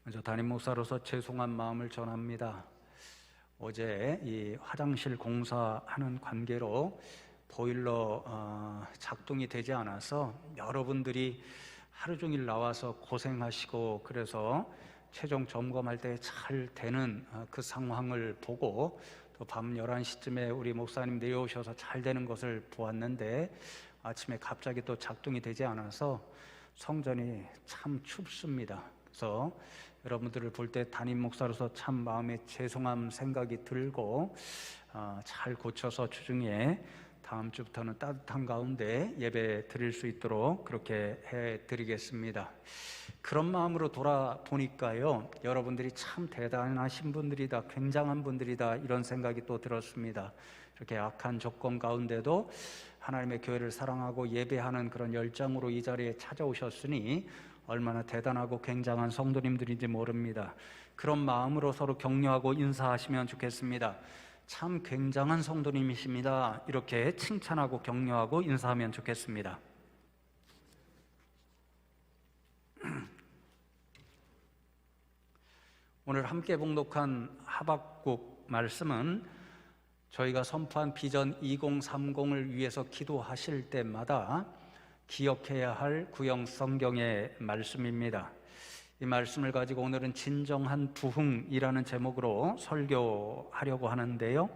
먼저 담임 목사로서 죄송한 마음을 전합니다. 어제 이 화장실 공사하는 관계로 보일러 작동이 되지 않아서 여러분들이 하루 종일 나와서 고생하시고, 그래서 최종 점검할 때 잘 되는 그 상황을 보고 또 밤 11시쯤에 우리 목사님 내려오셔서 잘 되는 것을 보았는데, 아침에 갑자기 또 작동이 되지 않아서 성전이 참 춥습니다. 그래서 여러분들을 볼 때 담임 목사로서 참 마음에 죄송함 생각이 들고, 잘 고쳐서 주중에 다음 주부터는 따뜻한 가운데 예배 드릴 수 있도록 그렇게 해드리겠습니다. 그런 마음으로 돌아보니까요, 여러분들이 참 대단하신 분들이다, 굉장한 분들이다, 이런 생각이 또 들었습니다. 이렇게 악한 조건 가운데도 하나님의 교회를 사랑하고 예배하는 그런 열정으로 이 자리에 찾아오셨으니 얼마나 대단하고 굉장한 성도님들인지 모릅니다. 그런 마음으로 서로 격려하고 인사하시면 좋겠습니다. 참 굉장한 성도님이십니다, 이렇게 칭찬하고 격려하고 인사하면 좋겠습니다. 오늘 함께 봉독한 하박국 말씀은 저희가 선포한 비전 2030을 위해서 기도하실 때마다 기억해야 할 구약 성경의 말씀입니다. 이 말씀을 가지고 오늘은 진정한 부흥이라는 제목으로 설교하려고 하는데요,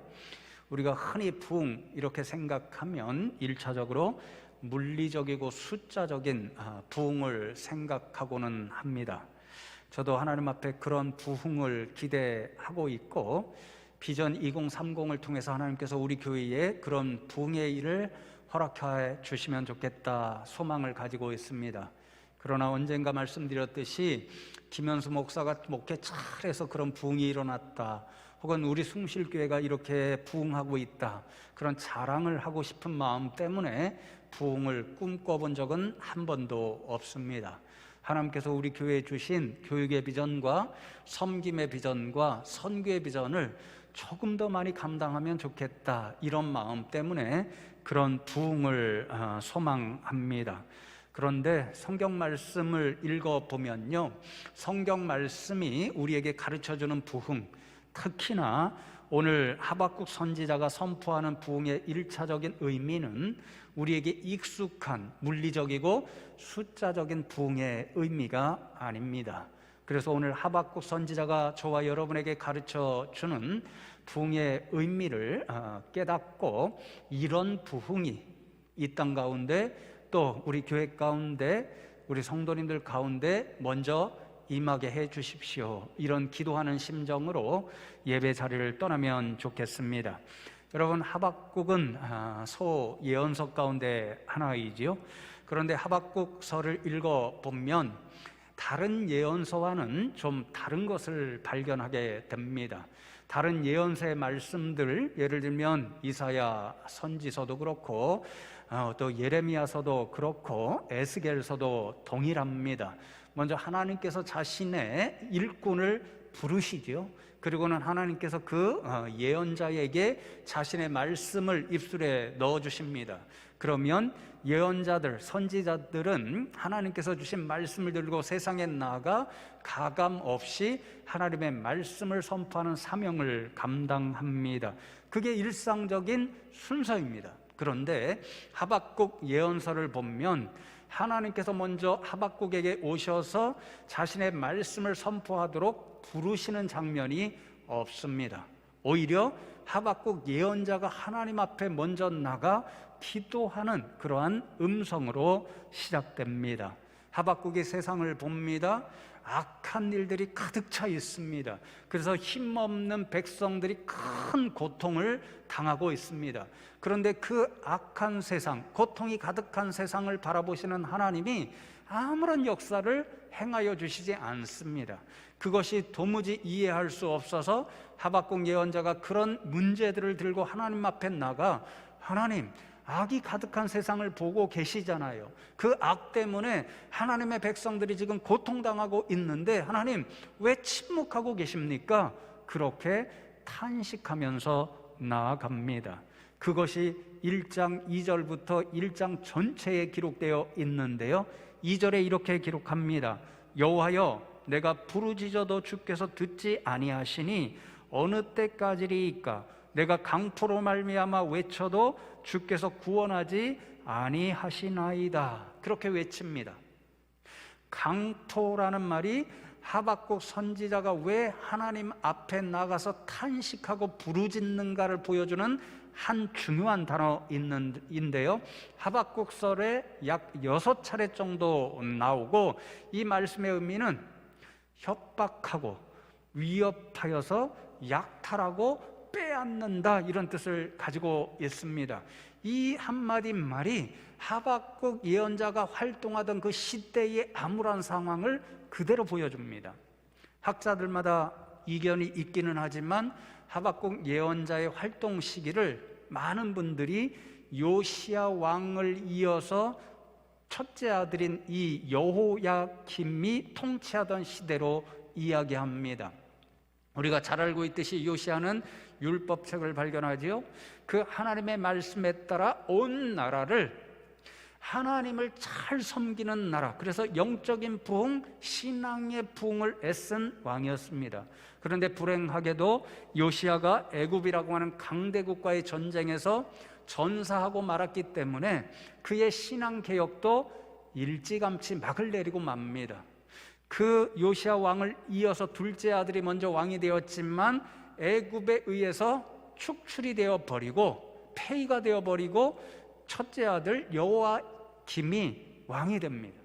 우리가 흔히 부흥 이렇게 생각하면 1차적으로 물리적이고 숫자적인 부흥을 생각하고는 합니다. 저도 하나님 앞에 그런 부흥을 기대하고 있고, 비전 2030을 통해서 하나님께서 우리 교회에 그런 부흥의 일을 허락해 주시면 좋겠다 소망을 가지고 있습니다. 그러나 언젠가 말씀드렸듯이 김현수 목사가 목회 잘해서 그런 부흥이 일어났다, 혹은 우리 숭실교회가 이렇게 부흥하고 있다, 그런 자랑을 하고 싶은 마음 때문에 부흥을 꿈꿔본 적은 한 번도 없습니다. 하나님께서 우리 교회에 주신 교육의 비전과 섬김의 비전과 선교의 비전을 조금 더 많이 감당하면 좋겠다, 이런 마음 때문에 그런 부흥을 소망합니다. 그런데 성경 말씀을 읽어보면요, 성경 말씀이 우리에게 가르쳐주는 부흥, 특히나 오늘 하박국 선지자가 선포하는 부흥의 1차적인 의미는 우리에게 익숙한 물리적이고 숫자적인 부흥의 의미가 아닙니다. 그래서 오늘 하박국 선지자가 저와 여러분에게 가르쳐주는 부흥의 의미를 깨닫고, 이런 부흥이 이 땅 가운데 또 우리 교회 가운데 우리 성도님들 가운데 먼저 임하게 해 주십시오, 이런 기도하는 심정으로 예배 자리를 떠나면 좋겠습니다. 여러분, 하박국은 소예언서 가운데 하나이지요. 그런데 하박국서를 읽어보면 다른 예언서와는 좀 다른 것을 발견하게 됩니다. 다른 예언서의 말씀들, 예를 들면 이사야 선지서도 그렇고 또 예레미야서도 그렇고 에스겔서도 동일합니다. 먼저 하나님께서 자신의 일꾼을 부르시죠. 그리고는 하나님께서 그 예언자에게 자신의 말씀을 입술에 넣어주십니다. 그러면 예언자들, 선지자들은 하나님께서 주신 말씀을 들고 세상에 나아가 가감 없이 하나님의 말씀을 선포하는 사명을 감당합니다. 그게 일상적인 순서입니다. 그런데 하박국 예언서를 보면 하나님께서 먼저 하박국에게 오셔서 자신의 말씀을 선포하도록 부르시는 장면이 없습니다. 오히려 하박국 예언자가 하나님 앞에 먼저 나가 기도하는 그러한 음성으로 시작됩니다. 하박국이 세상을 봅니다. 악한 일들이 가득 차 있습니다. 그래서 힘없는 백성들이 큰 고통을 당하고 있습니다. 그런데 그 악한 세상, 고통이 가득한 세상을 바라보시는 하나님이 아무런 역사를 행하여 주시지 않습니다. 그것이 도무지 이해할 수 없어서 하박국 예언자가 그런 문제들을 들고 하나님 앞에 나가, 하나님, 악이 가득한 세상을 보고 계시잖아요. 그 악 때문에 하나님의 백성들이 지금 고통당하고 있는데 하나님, 왜 침묵하고 계십니까? 그렇게 탄식하면서 나아갑니다. 그것이 1장 2절부터 1장 전체에 기록되어 있는데요, 2절에 이렇게 기록합니다. 여호와여, 내가 부르짖어도 주께서 듣지 아니하시니 어느 때까지리이까? 내가 강포로 말미암아 외쳐도 주께서 구원하지 아니하시나이다. 그렇게 외칩니다. 강포라는 말이 하박국 선지자가 왜 하나님 앞에 나가서 탄식하고 부르짖는가를 보여주는 한 중요한 단어인데요, 하박국설에 약 6차례 정도 나오고, 이 말씀의 의미는 협박하고 위협하여서 약탈하고 빼앗는다, 이런 뜻을 가지고 있습니다. 이 한마디 말이 하박국 예언자가 활동하던 그 시대의 암울한 상황을 그대로 보여줍니다. 학자들마다 이견이 있기는 하지만 하박국 예언자의 활동 시기를 많은 분들이 요시야 왕을 이어서 첫째 아들인 이 여호야김이 통치하던 시대로 이야기합니다. 우리가 잘 알고 있듯이 요시야는 율법책을 발견하지요. 그 하나님의 말씀에 따라 온 나라를 하나님을 잘 섬기는 나라, 그래서 영적인 부흥, 신앙의 부흥을 애쓴 왕이었습니다. 그런데 불행하게도 요시야가 애굽이라고 하는 강대국과의 전쟁에서 전사하고 말았기 때문에 그의 신앙 개혁도 일찌감치 막을 내리고 맙니다. 그 요시야 왕을 이어서 둘째 아들이 먼저 왕이 되었지만 애굽에 의해서 축출이 되어 버리고 폐위가 되어 버리고 첫째 아들 여호야김이 왕이 됩니다.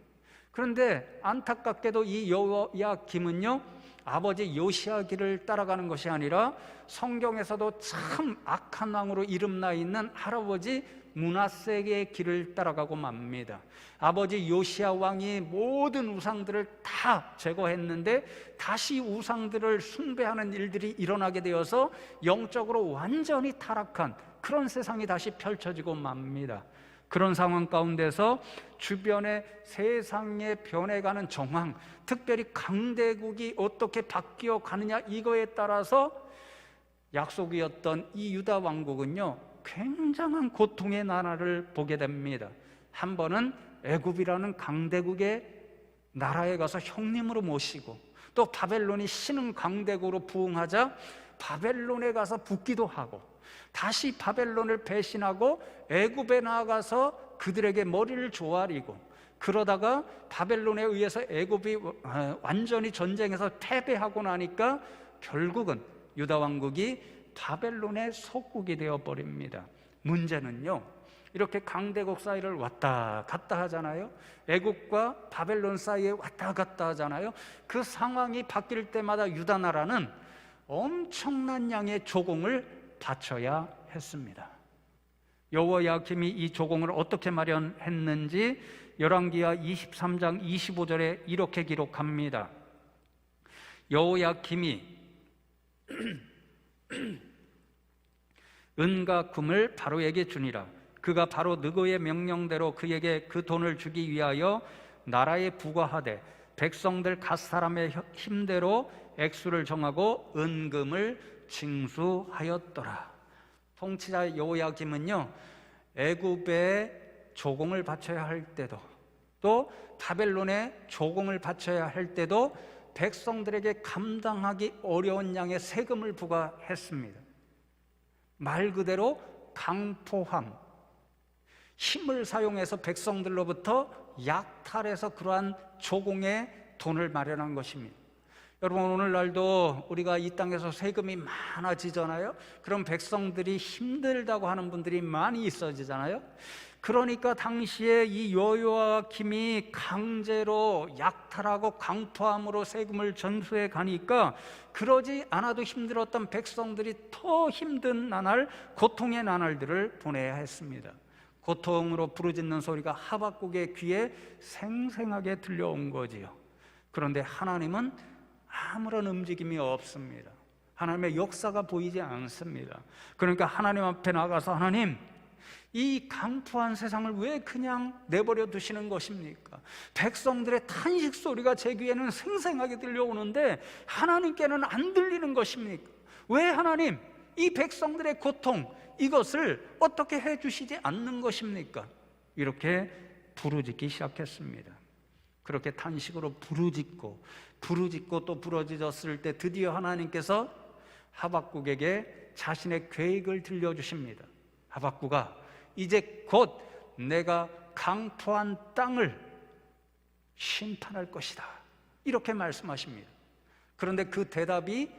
그런데 안타깝게도 이 여호야김은요, 아버지 요시야 길을 따라가는 것이 아니라 성경에서도 참 악한 왕으로 이름나 있는 할아버지 므낫세의 길을 따라가고 맙니다. 아버지 요시야 왕이 모든 우상들을 다 제거했는데 다시 우상들을 숭배하는 일들이 일어나게 되어서 영적으로 완전히 타락한 그런 세상이 다시 펼쳐지고 맙니다. 그런 상황 가운데서 주변의 세상에 변해가는 정황, 특별히 강대국이 어떻게 바뀌어 가느냐, 이거에 따라서 약속이었던 이 유다 왕국은요, 굉장한 고통의 나라를 보게 됩니다. 한 번은 애굽이라는 강대국의 나라에 가서 형님으로 모시고, 또 바벨론이 신흥 강대국으로 부흥하자 바벨론에 가서 붙기도 하고, 다시 바벨론을 배신하고 애굽에 나아가서 그들에게 머리를 조아리고, 그러다가 바벨론에 의해서 애굽이 완전히 전쟁에서 패배하고 나니까 결국은 유다 왕국이 바벨론의 속국이 되어버립니다. 문제는요, 이렇게 강대국 사이를 왔다 갔다 하잖아요. 애굽과 바벨론 사이에 왔다 갔다 하잖아요. 그 상황이 바뀔 때마다 유다 나라는 엄청난 양의 조공을 바쳐야 했습니다. 여호야김이 이 조공을 어떻게 마련했는지 열왕기하 23장 25절에 이렇게 기록합니다. 여호야김이 은과 금을 바로에게 주니라. 그가 바로 느고의 명령대로 그에게 그 돈을 주기 위하여 나라에 부과하되 백성들 각 사람의 힘대로 액수를 정하고 은금을 징수하였더라. 통치자 여호야김은요, 애굽에 조공을 바쳐야 할 때도, 또 바벨론에 조공을 바쳐야 할 때도 백성들에게 감당하기 어려운 양의 세금을 부과했습니다. 말 그대로 강포함, 힘을 사용해서 백성들로부터 약탈해서 그러한 조공의 돈을 마련한 것입니다. 여러분, 오늘날도 우리가 이 땅에서 세금이 많아지잖아요. 그럼 백성들이 힘들다고 하는 분들이 많이 있어지잖아요. 그러니까 당시에 이 여호야김이 강제로 약탈하고 강포함으로 세금을 전수해 가니까 그러지 않아도 힘들었던 백성들이 더 힘든 나날, 고통의 나날들을 보내야 했습니다. 고통으로 부르짖는 소리가 하박국의 귀에 생생하게 들려온 거지요. 그런데 하나님은 아무런 움직임이 없습니다. 하나님의 역사가 보이지 않습니다. 그러니까 하나님 앞에 나가서, 하나님, 이 강포한 세상을 왜 그냥 내버려 두시는 것입니까? 백성들의 탄식 소리가 제 귀에는 생생하게 들려오는데 하나님께는 안 들리는 것입니까? 왜 하나님, 이 백성들의 고통, 이것을 어떻게 해주시지 않는 것입니까? 이렇게 부르짖기 시작했습니다. 그렇게 탄식으로 부르짖고 또 부르짖었을 때 드디어 하나님께서 하박국에게 자신의 계획을 들려주십니다. 하박국아, 이제 곧 내가 강포한 땅을 심판할 것이다, 이렇게 말씀하십니다. 그런데 그 대답이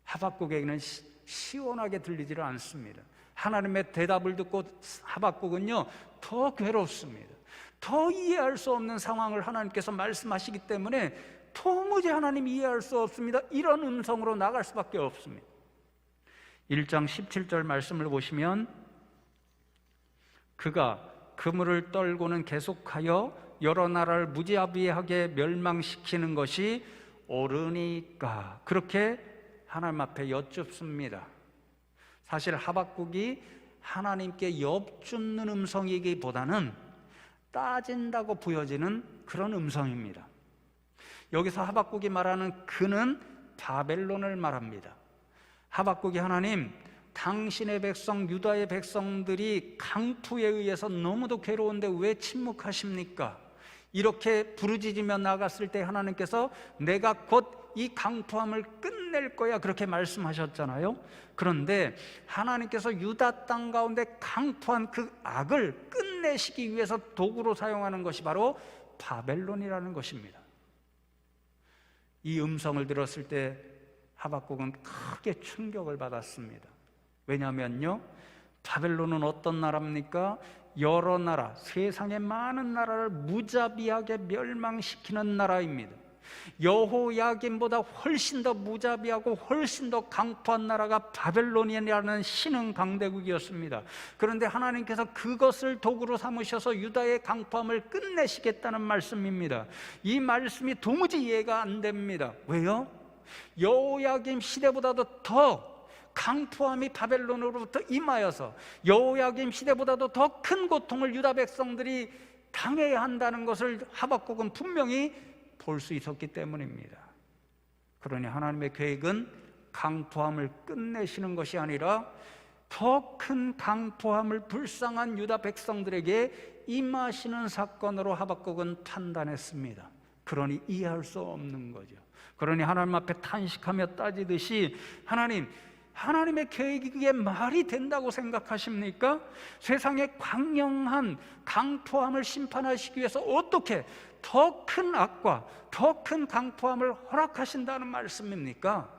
하박국에게는 시원하게 들리지를 않습니다. 하나님의 대답을 듣고 하박국은요 더 괴롭습니다. 더 이해할 수 없는 상황을 하나님께서 말씀하시기 때문에 도무지 하나님 이해할 수 없습니다. 이런 음성으로 나갈 수밖에 없습니다. 1장 17절 말씀을 보시면, 그가 그물을 떨고는 계속하여 여러 나라를 무자비하게 멸망시키는 것이 옳으니까, 그렇게 하나님 앞에 여쭙습니다. 사실 하박국이 하나님께 엿듣는 음성이기보다는 따진다고 보여지는 그런 음성입니다. 여기서 하박국이 말하는 그는 바벨론을 말합니다. 하박국이 하나님, 당신의 백성 유다의 백성들이 강푸에 의해서 너무도 괴로운데 왜 침묵하십니까? 이렇게 부르짖으며 나갔을 때 하나님께서 내가 곧 이 강포함을 끝낼 거야, 그렇게 말씀하셨잖아요. 그런데 하나님께서 유다 땅 가운데 강포한 그 악을 끝내시기 위해서 도구로 사용하는 것이 바로 바벨론이라는 것입니다. 이 음성을 들었을 때 하박국은 크게 충격을 받았습니다. 왜냐하면요, 바벨론은 어떤 나라입니까? 여러 나라, 세상의 많은 나라를 무자비하게 멸망시키는 나라입니다. 여호야김보다 훨씬 더 무자비하고 훨씬 더 강포한 나라가 바벨론이라는 신흥 강대국이었습니다. 그런데 하나님께서 그것을 도구로 삼으셔서 유다의 강포함을 끝내시겠다는 말씀입니다. 이 말씀이 도무지 이해가 안 됩니다. 왜요? 여호야김 시대보다도 더 강포함이 바벨론으로부터 임하여서 여호야김 시대보다도 더 큰 고통을 유다 백성들이 당해야 한다는 것을 하박국은 분명히 볼 수 있었기 때문입니다. 그러니 하나님의 계획은 강포함을 끝내시는 것이 아니라 더 큰 강포함을 불쌍한 유다 백성들에게 임하시는 사건으로 하박국은 판단했습니다. 그러니 이해할 수 없는 거죠. 그러니 하나님 앞에 탄식하며 따지듯이, 하나님의 계획이 그게 말이 된다고 생각하십니까? 세상의 광명한 강포함을 심판하시기 위해서 어떻게 더 큰 악과 더 큰 강포함을 허락하신다는 말씀입니까?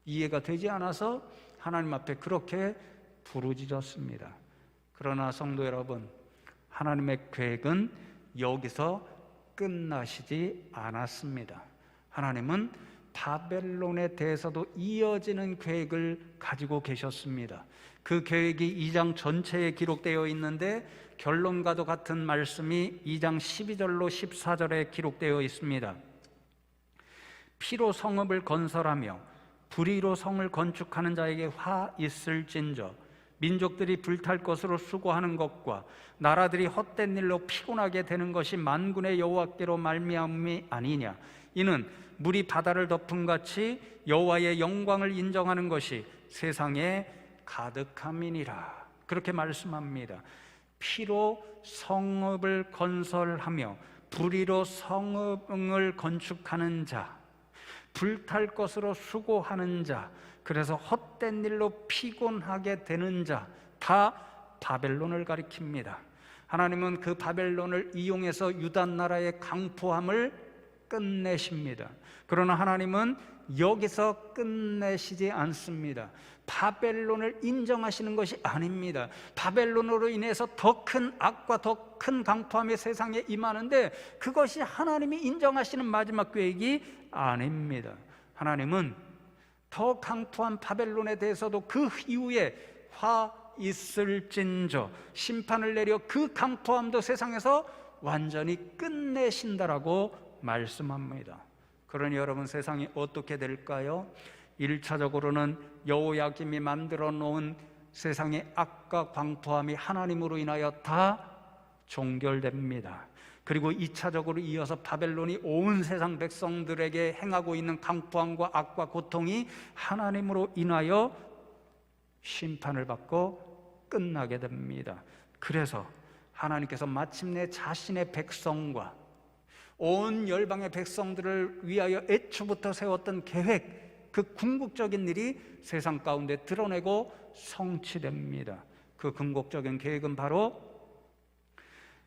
이해가 되지 않아서 하나님 앞에 그렇게 부르짖었습니다. 그러나 성도 여러분, 하나님의 계획은 여기서 끝나시지 않았습니다. 하나님은 바벨론에 대해서도 이어지는 계획을 가지고 계셨습니다. 그 계획이 2장 전체에 기록되어 있는데 결론과도 같은 말씀이 2장 12절로 14절에 기록되어 있습니다. 피로 성읍을 건설하며 불의로 성을 건축하는 자에게 화 있을진저, 민족들이 불탈 것으로 수고하는 것과 나라들이 헛된 일로 피곤하게 되는 것이 만군의 여호와께로 말미암음이 아니냐. 이는 물이 바다를 덮음같이 여호와의 영광을 인정하는 것이 세상에 가득함이니라. 그렇게 말씀합니다. 피로 성읍을 건설하며 불의로 성읍을 건축하는 자, 불탈 것으로 수고하는 자, 그래서 헛된 일로 피곤하게 되는 자, 다 바벨론을 가리킵니다. 하나님은 그 바벨론을 이용해서 유다 나라의 강포함을 끝내십니다. 그러나 하나님은 여기서 끝내시지 않습니다. 바벨론을 인정하시는 것이 아닙니다. 바벨론으로 인해서 더 큰 악과 더 큰 강포함이 세상에 임하는데 그것이 하나님이 인정하시는 마지막 계획이 아닙니다. 하나님은 더 강포한 바벨론에 대해서도 그 이후에 화 있을진저, 심판을 내려 그 강포함도 세상에서 완전히 끝내신다라고 말씀합니다. 그러니 여러분, 세상이 어떻게 될까요? 1차적으로는 여호야김이 만들어 놓은 세상의 악과 강포함이 하나님으로 인하여 다 종결됩니다. 그리고 2차적으로 이어서 바벨론이 온 세상 백성들에게 행하고 있는 강포함과 악과 고통이 하나님으로 인하여 심판을 받고 끝나게 됩니다. 그래서 하나님께서 마침내 자신의 백성과 온 열방의 백성들을 위하여 애초부터 세웠던 계획, 그 궁극적인 일이 세상 가운데 드러내고 성취됩니다. 그 궁극적인 계획은 바로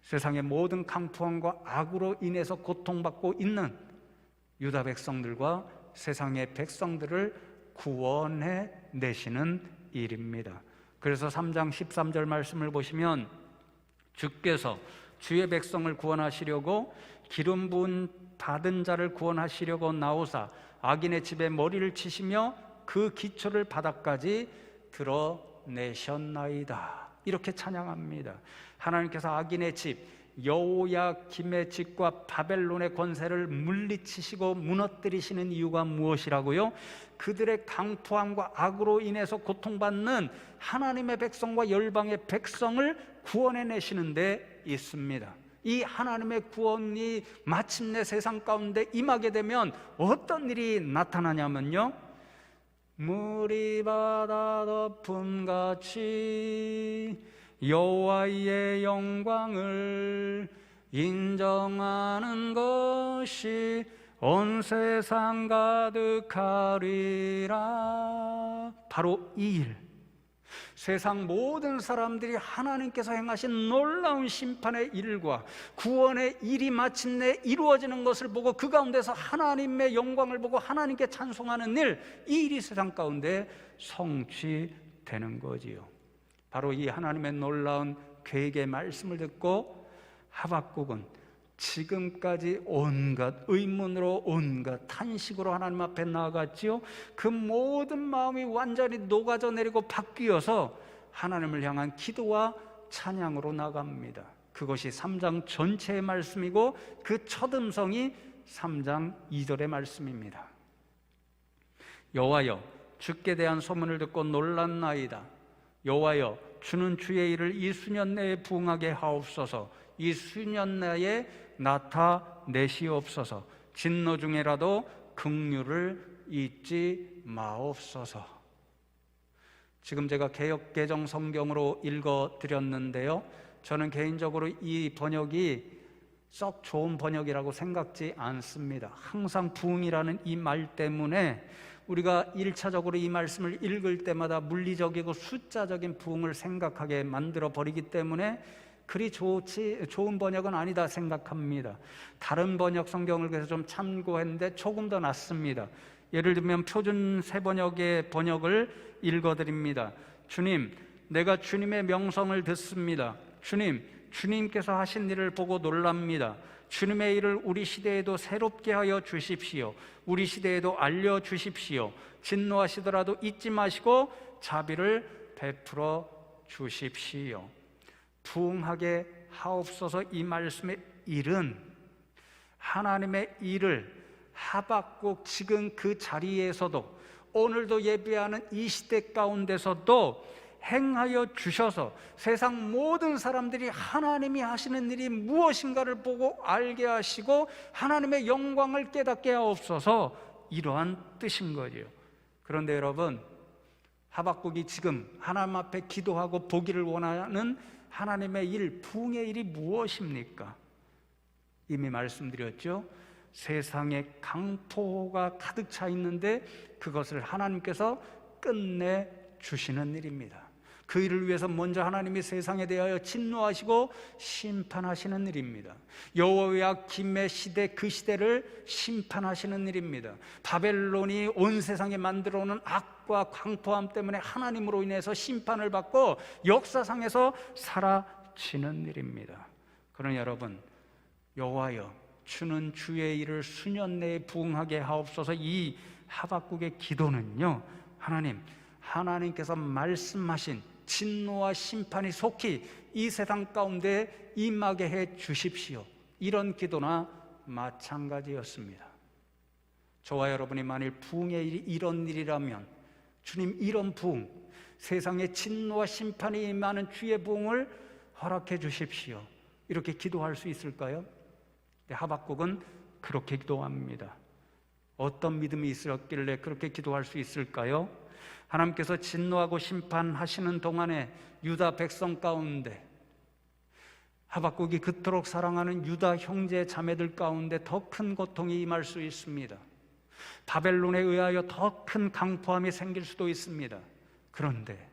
세상의 모든 강포함과 악으로 인해서 고통받고 있는 유다 백성들과 세상의 백성들을 구원해 내시는 일입니다. 그래서 3장 13절 말씀을 보시면 주께서 주의 백성을 구원하시려고 기름 부은 받은 자를 구원하시려고 나오사 악인의 집에 머리를 치시며 그 기초를 바닥까지 드러내셨나이다. 이렇게 찬양합니다. 하나님께서 악인의 집 여호야김의 집과 바벨론의 권세를 물리치시고 무너뜨리시는 이유가 무엇이라고요? 그들의 강포함과 악으로 인해서 고통받는 하나님의 백성과 열방의 백성을 구원해내시는 데 있습니다. 이 하나님의 구원이 마침내 세상 가운데 임하게 되면 어떤 일이 나타나냐면요, 물이 바다 덮음같이 여호와의 영광을 인정하는 것이 온 세상 가득하리라. 바로 이 일, 세상 모든 사람들이 하나님께서 행하신 놀라운 심판의 일과 구원의 일이 마침내 이루어지는 것을 보고 그 가운데서 하나님의 영광을 보고 하나님께 찬송하는 일, 이 일이 세상 가운데 성취되는 거지요. 바로 이 하나님의 놀라운 계획의 말씀을 듣고 하박국은 지금까지 온갖 의문으로 온갖 탄식으로 하나님 앞에 나아갔지요. 그 모든 마음이 완전히 녹아져 내리고 바뀌어서 하나님을 향한 기도와 찬양으로 나갑니다. 그것이 3장 전체의 말씀이고 그 첫 음성이 3장 2절의 말씀입니다. 여호와여, 주께 대한 소문을 듣고 놀랐나이다. 여호와여, 주는 주의 일을 이 수년 내에 부응하게 하옵소서. 이 수년 내에 나타내시옵소서. 진노 중에라도 긍휼을 잊지 마옵소서. 지금 제가 개역 개정 성경으로 읽어드렸는데요, 저는 개인적으로 이 번역이 썩 좋은 번역이라고 생각지 않습니다. 항상 부응이라는 이 말 때문에 우리가 1차적으로 이 말씀을 읽을 때마다 물리적이고 숫자적인 부응을 생각하게 만들어 버리기 때문에 그리 좋은 번역은 아니다 생각합니다. 다른 번역 성경을 그래서 좀 참고했는데 조금 더 낫습니다. 예를 들면 표준 새번역의 번역을 읽어드립니다. 주님, 내가 주님의 명성을 듣습니다. 주님, 주님께서 하신 일을 보고 놀랍니다. 주님의 일을 우리 시대에도 새롭게 하여 주십시오. 우리 시대에도 알려주십시오. 진노하시더라도 잊지 마시고 자비를 베풀어 주십시오. 부응하게 하옵소서. 이 말씀의 일은 하나님의 일을 하박국 지금 그 자리에서도 오늘도 예배하는 이 시대 가운데서도 행하여 주셔서 세상 모든 사람들이 하나님이 하시는 일이 무엇인가를 보고 알게 하시고 하나님의 영광을 깨닫게 하옵소서, 이러한 뜻인 거지요. 그런데 여러분, 하박국이 지금 하나님 앞에 기도하고 보기를 원하는 하나님의 일, 부흥의 일이 무엇입니까? 이미 말씀드렸죠. 세상에 강포가 가득 차 있는데 그것을 하나님께서 끝내 주시는 일입니다. 그 일을 위해서 먼저 하나님이 세상에 대하여 진노하시고 심판하시는 일입니다. 여호야김의 시대, 그 시대를 심판하시는 일입니다. 바벨론이 온 세상에 만들어 오는 악과 강포함 때문에 하나님으로 인해서 심판을 받고 역사상에서 사라지는 일입니다. 그러나 여러분, 여호와여, 주는 주의 일을 수년 내에 부응하게 하옵소서. 이 하박국의 기도는요, 하나님께서 말씀하신 진노와 심판이 속히 이 세상 가운데 임하게 해 주십시오, 이런 기도나 마찬가지였습니다. 저와 여러분이 만일 부흥의 일이 이런 일이라면, 주님, 이런 부흥, 세상에 진노와 심판이 임하는 주의 부흥을 허락해 주십시오, 이렇게 기도할 수 있을까요? 하박국은 그렇게 기도합니다. 어떤 믿음이 있었길래 그렇게 기도할 수 있을까요? 하나님께서 진노하고 심판하시는 동안에 유다 백성 가운데 하박국이 그토록 사랑하는 유다 형제 자매들 가운데 더 큰 고통이 임할 수 있습니다. 바벨론에 의하여 더 큰 강포함이 생길 수도 있습니다. 그런데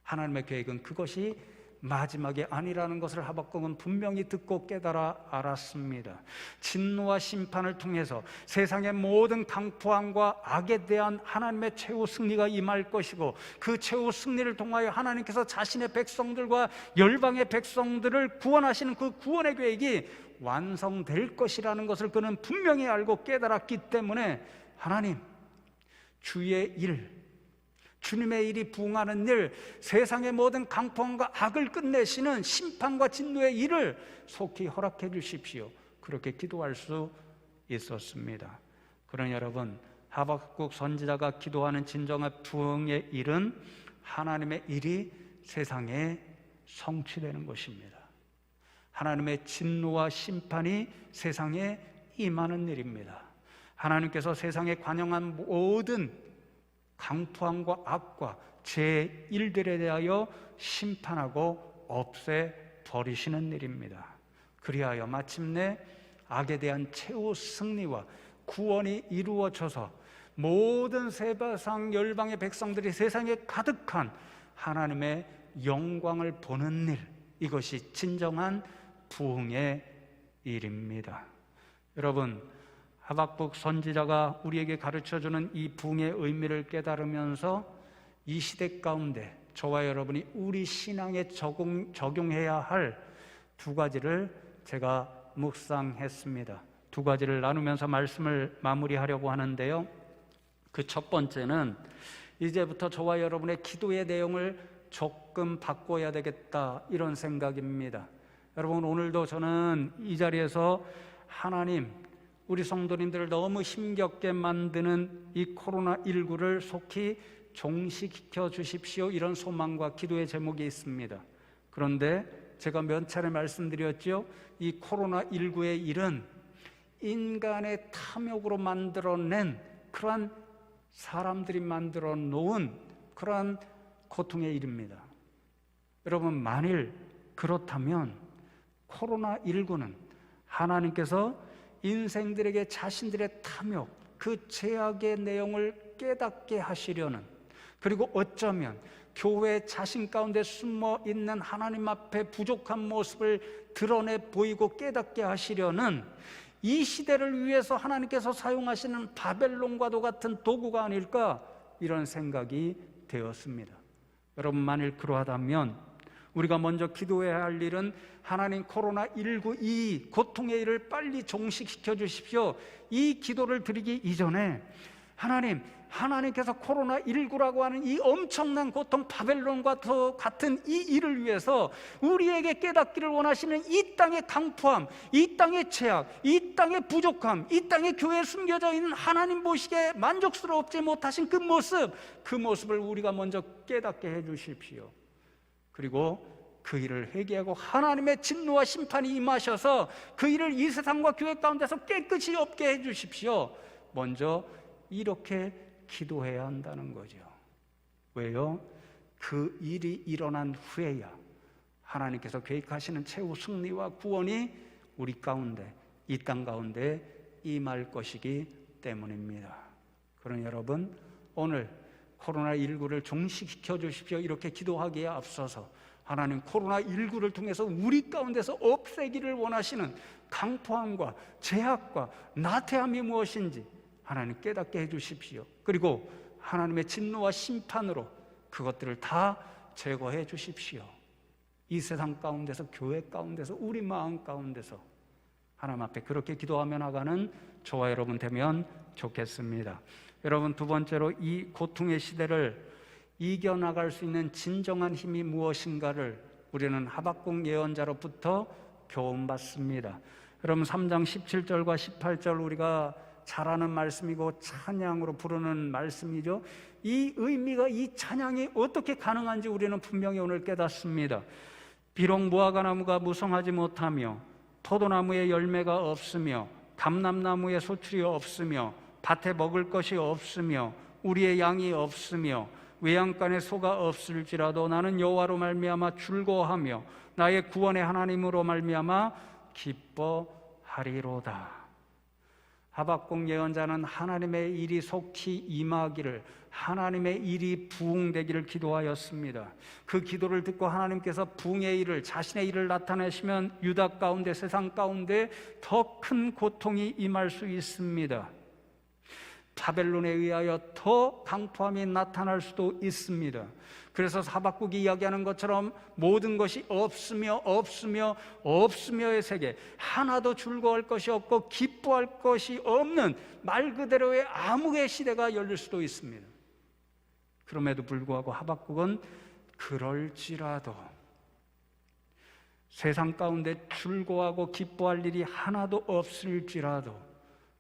하나님의 계획은 그것이 마지막이 아니라는 것을 하박국은 분명히 듣고 깨달아 알았습니다. 진노와 심판을 통해서 세상의 모든 강포함과 악에 대한 하나님의 최후 승리가 임할 것이고, 그 최후 승리를 통하여 하나님께서 자신의 백성들과 열방의 백성들을 구원하시는 그 구원의 계획이 완성될 것이라는 것을 그는 분명히 알고 깨달았기 때문에 하나님, 주의 일, 주님의 일이 부응하는 일, 세상의 모든 강포함과 악을 끝내시는 심판과 진노의 일을 속히 허락해 주십시오. 그렇게 기도할 수 있었습니다. 그러나 여러분, 하박국 선지자가 기도하는 진정한 부응의 일은 하나님의 일이 세상에 성취되는 것입니다. 하나님의 진노와 심판이 세상에 임하는 일입니다. 하나님께서 세상에 관영한 모든 강포함과 악과 제 일들에 대하여 심판하고 없애버리시는 일입니다. 그리하여 마침내 악에 대한 최후 승리와 구원이 이루어져서 모든 세상 열방의 백성들이 세상에 가득한 하나님의 영광을 보는 일, 이것이 진정한 부흥의 일입니다. 여러분, 하박국 선지자가 우리에게 가르쳐주는 이 부흥의 의미를 깨달으면서 이 시대 가운데 저와 여러분이 우리 신앙에 적용해야 할 두 가지를 제가 묵상했습니다. 두 가지를 나누면서 말씀을 마무리하려고 하는데요, 그 첫 번째는 이제부터 저와 여러분의 기도의 내용을 조금 바꿔야 되겠다, 이런 생각입니다. 여러분, 오늘도 저는 이 자리에서 하나님, 우리 성도님들을 너무 힘겹게 만드는 이 코로나19를 속히 종식시켜 주십시오, 이런 소망과 기도의 제목이 있습니다. 그런데 제가 몇 차례 말씀드렸죠, 이 코로나19의 일은 인간의 탐욕으로 만들어낸 그러한 사람들이 만들어 놓은 그러한 고통의 일입니다. 여러분, 만일 그렇다면 코로나19는 하나님께서 인생들에게 자신들의 탐욕, 그 죄악의 내용을 깨닫게 하시려는, 그리고 어쩌면 교회 자신 가운데 숨어 있는 하나님 앞에 부족한 모습을 드러내 보이고 깨닫게 하시려는 이 시대를 위해서 하나님께서 사용하시는 바벨론과도 같은 도구가 아닐까, 이런 생각이 되었습니다. 여러분, 만일 그러하다면 우리가 먼저 기도해야 할 일은 하나님, 코로나19 이 고통의 일을 빨리 종식시켜 주십시오, 이 기도를 드리기 이전에 하나님께서 코로나19라고 하는 이 엄청난 고통, 바벨론과 더 같은 이 일을 위해서 우리에게 깨닫기를 원하시는 이 땅의 강포함, 이 땅의 죄악, 이 땅의 부족함, 이 땅의 교회에 숨겨져 있는 하나님 보시기에 만족스럽지 못하신 그 모습을 우리가 먼저 깨닫게 해 주십시오. 그리고 그 일을 회개하고 하나님의 진노와 심판이 임하셔서 그 일을 이 세상과 교회 가운데서 깨끗이 없게 해 주십시오. 먼저 이렇게 기도해야 한다는 거죠. 왜요? 그 일이 일어난 후에야 하나님께서 계획하시는 최후 승리와 구원이 우리 가운데, 이 땅 가운데 임할 것이기 때문입니다. 그러니 여러분, 오늘 코로나19를 종식시켜 주십시오, 이렇게 기도하기에 앞서서 하나님, 코로나19를 통해서 우리 가운데서 없애기를 원하시는 강포함과 죄악과 나태함이 무엇인지 하나님 깨닫게 해주십시오. 그리고 하나님의 진노와 심판으로 그것들을 다 제거해 주십시오. 이 세상 가운데서, 교회 가운데서, 우리 마음 가운데서 하나님 앞에 그렇게 기도하며 나가는 저와 여러분 되면 좋겠습니다. 여러분, 두 번째로 이 고통의 시대를 이겨나갈 수 있는 진정한 힘이 무엇인가를 우리는 하박국 예언자로부터 교훈받습니다. 여러분, 3장 17절과 18절 우리가 잘 아는 말씀이고 찬양으로 부르는 말씀이죠. 이 의미가, 이 찬양이 어떻게 가능한지 우리는 분명히 오늘 깨닫습니다. 비록 무화과나무가 무성하지 못하며 포도나무에 열매가 없으며 감람나무에 소출이 없으며 밭에 먹을 것이 없으며 우리의 양이 없으며 외양간에 소가 없을지라도 나는 여호와로 말미암아 즐거워하며 나의 구원의 하나님으로 말미암아 기뻐하리로다. 하박국 예언자는 하나님의 일이 속히 임하기를, 하나님의 일이 부응되기를 기도하였습니다. 그 기도를 듣고 하나님께서 부응의 일을, 자신의 일을 나타내시면 유다 가운데, 세상 가운데 더 큰 고통이 임할 수 있습니다. 바벨론에 의하여 더 강포함이 나타날 수도 있습니다. 그래서 하박국이 이야기하는 것처럼 모든 것이 없으며의 세계, 하나도 즐거워할 것이 없고 기뻐할 것이 없는 말 그대로의 암흑의 시대가 열릴 수도 있습니다. 그럼에도 불구하고 하박국은 그럴지라도, 세상 가운데 즐거워하고 기뻐할 일이 하나도 없을지라도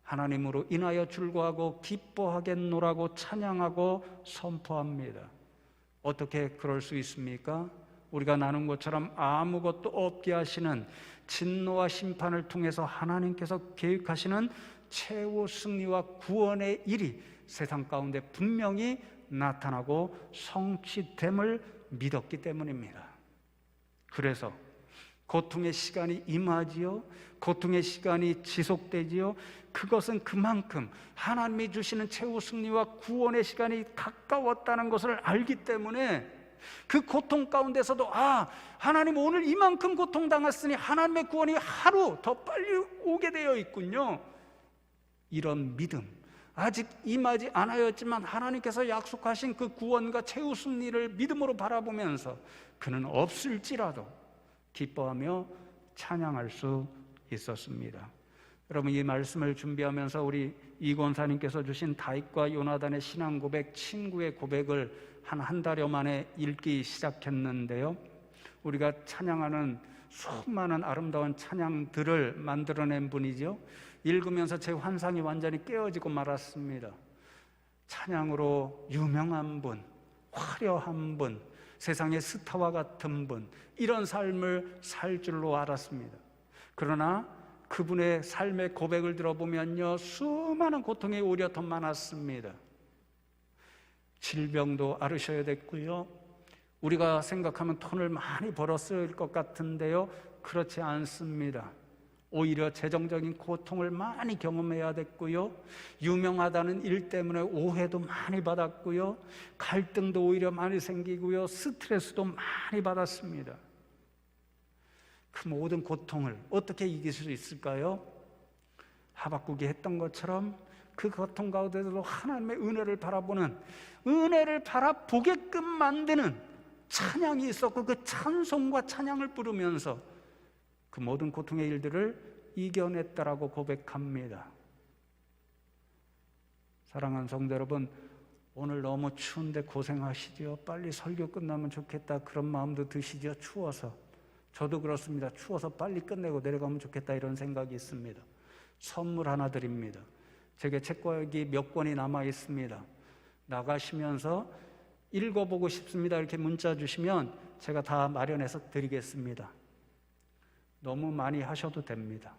하나님으로 인하여 즐거워하고 기뻐하겠노라고 찬양하고 선포합니다. 어떻게 그럴 수 있습니까? 우리가 나눈 것처럼 아무것도 없게 하시는 진노와 심판을 통해서 하나님께서 계획하시는 최후 승리와 구원의 일이 세상 가운데 분명히 나타나고 성취됨을 믿었기 때문입니다. 그래서 고통의 시간이 임하지요, 고통의 시간이 지속되지요, 그것은 그만큼 하나님이 주시는 최후 승리와 구원의 시간이 가까웠다는 것을 알기 때문에 그 고통 가운데서도 하나님 오늘 이만큼 고통당했으니 하나님의 구원이 하루 더 빨리 오게 되어 있군요. 이런 믿음, 아직 임하지 않았지만 하나님께서 약속하신 그 구원과 최후 승리를 믿음으로 바라보면서 그는 없을지라도 기뻐하며 찬양할 수 있었습니다. 여러분, 이 말씀을 준비하면서 우리 이권사님께서 주신 다윗과 요나단의 신앙 고백, 친구의 고백을 한 달여 만에 읽기 시작했는데요, 우리가 찬양하는 수많은 아름다운 찬양들을 만들어낸 분이죠. 읽으면서 제 환상이 완전히 깨어지고 말았습니다. 찬양으로 유명한 분, 화려한 분, 세상의 스타와 같은 분, 이런 삶을 살 줄로 알았습니다. 그러나 그분의 삶의 고백을 들어보면요, 수많은 고통이 오히려 더 많았습니다. 질병도 앓으셔야 됐고요, 우리가 생각하면 돈을 많이 벌었을 것 같은데요, 그렇지 않습니다. 오히려 재정적인 고통을 많이 경험해야 됐고요, 유명하다는 일 때문에 오해도 많이 받았고요, 갈등도 오히려 많이 생기고요, 스트레스도 많이 받았습니다. 그 모든 고통을 어떻게 이길 수 있을까요? 하박국이 했던 것처럼 그 고통 가운데서도 하나님의 은혜를 바라보는, 은혜를 바라보게끔 만드는 찬양이 있었고, 그 찬송과 찬양을 부르면서 그 모든 고통의 일들을 이겨냈다라고 고백합니다. 사랑하는 성도 여러분, 오늘 너무 추운데 고생하시죠? 빨리 설교 끝나면 좋겠다, 그런 마음도 드시죠? 추워서. 저도 그렇습니다. 추워서 빨리 끝내고 내려가면 좋겠다, 이런 생각이 있습니다. 선물 하나 드립니다. 제게 책과기 몇 권이 남아 있습니다. 나가시면서 읽어보고 싶습니다, 이렇게 문자 주시면 제가 다 마련해서 드리겠습니다. 너무 많이 하셔도 됩니다.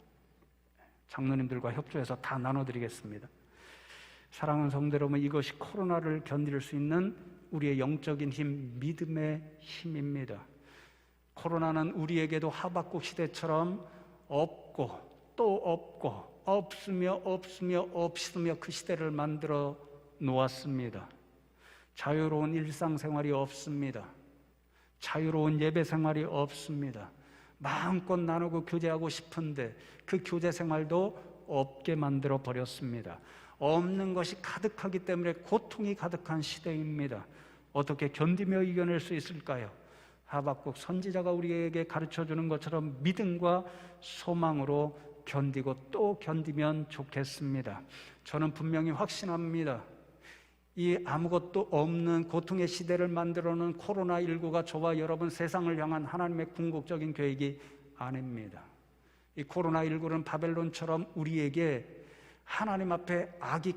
장로님들과 협조해서 다 나눠드리겠습니다. 사랑하는 성도 여러분, 이것이 코로나를 견딜 수 있는 우리의 영적인 힘, 믿음의 힘입니다. 코로나는 우리에게도 하박국 시대처럼 없고 또 없고 없으며 그 시대를 만들어 놓았습니다. 자유로운 일상생활이 없습니다. 자유로운 예배생활이 없습니다. 마음껏 나누고 교제하고 싶은데 그 교제생활도 없게 만들어 버렸습니다. 없는 것이 가득하기 때문에 고통이 가득한 시대입니다. 어떻게 견디며 이겨낼 수 있을까요? 하박국 선지자가 우리에게 가르쳐주는 것처럼 믿음과 소망으로 견디고 또 견디면 좋겠습니다. 저는 분명히 확신합니다. 이 아무것도 없는 고통의 시대를 만들어놓은 코로나19가 저와 여러분 세상을 향한 하나님의 궁극적인 계획이 아닙니다. 이 코로나19는 바벨론처럼 우리에게 하나님 앞에 악이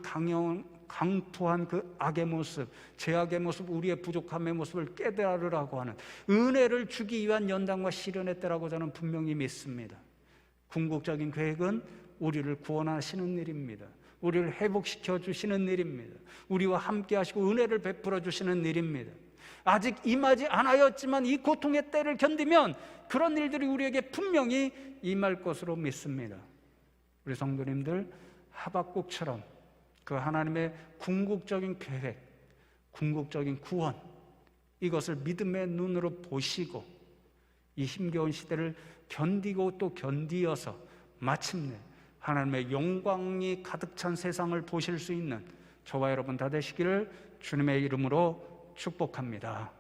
강포한 그 악의 모습, 죄악의 모습, 우리의 부족함의 모습을 깨달으라고 하는 은혜를 주기 위한 연단과 시련의 때라고 저는 분명히 믿습니다. 궁극적인 계획은 우리를 구원하시는 일입니다. 우리를 회복시켜 주시는 일입니다. 우리와 함께 하시고 은혜를 베풀어 주시는 일입니다. 아직 임하지 않았지만 이 고통의 때를 견디면 그런 일들이 우리에게 분명히 임할 것으로 믿습니다. 우리 성도님들, 하박국처럼 그 하나님의 궁극적인 계획, 궁극적인 구원, 이것을 믿음의 눈으로 보시고 이 힘겨운 시대를 견디고 또 견디어서 마침내 하나님의 영광이 가득 찬 세상을 보실 수 있는 저와 여러분 다 되시기를 주님의 이름으로 축복합니다.